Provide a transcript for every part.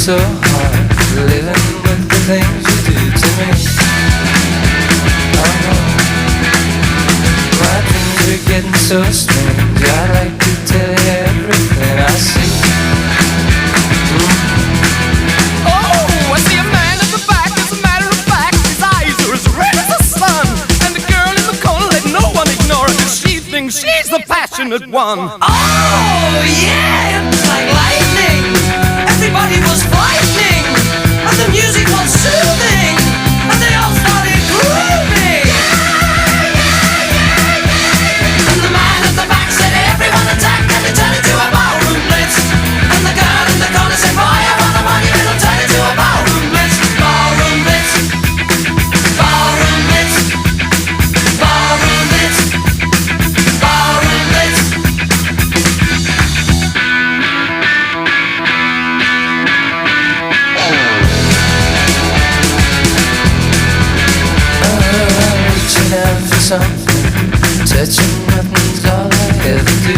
so hard, living with the things you do to me. Oh no, my dreams are getting so strange. I'd like to tell you everything I see. Oh, I see a man at the back. As a matter of fact, his eyes are as red as the sun. And the girl in the corner, let no one ignore her, 'cause she thinks she's the passionate one. Oh yeah, it was like lightning. Everybody was frightening, and the music was soothing, and they all started grooving. And the man at the back said, "Everyone attack!" and it turned into a ballroom blitz. And the girl in the corner said, "Boy, I want the money," and it'll turn into a ballroom blitz. Ballroom blitz, ballroom blitz, ballroom blitz, ballroom blitz. Reaching out for something, touching nothing's all I ever do.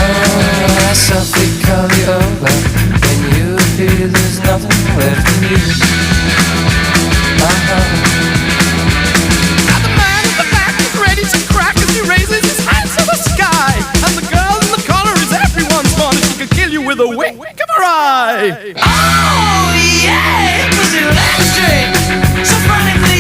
Oh, I softly call you over. When you appear, there's nothing left of you. Now the man at the back is ready to crack as he raises his hands to the sky. And the girl in the corner is everyone's one, and she can kill you with a wink of her eye. Oh yeah, it was electric, so frantically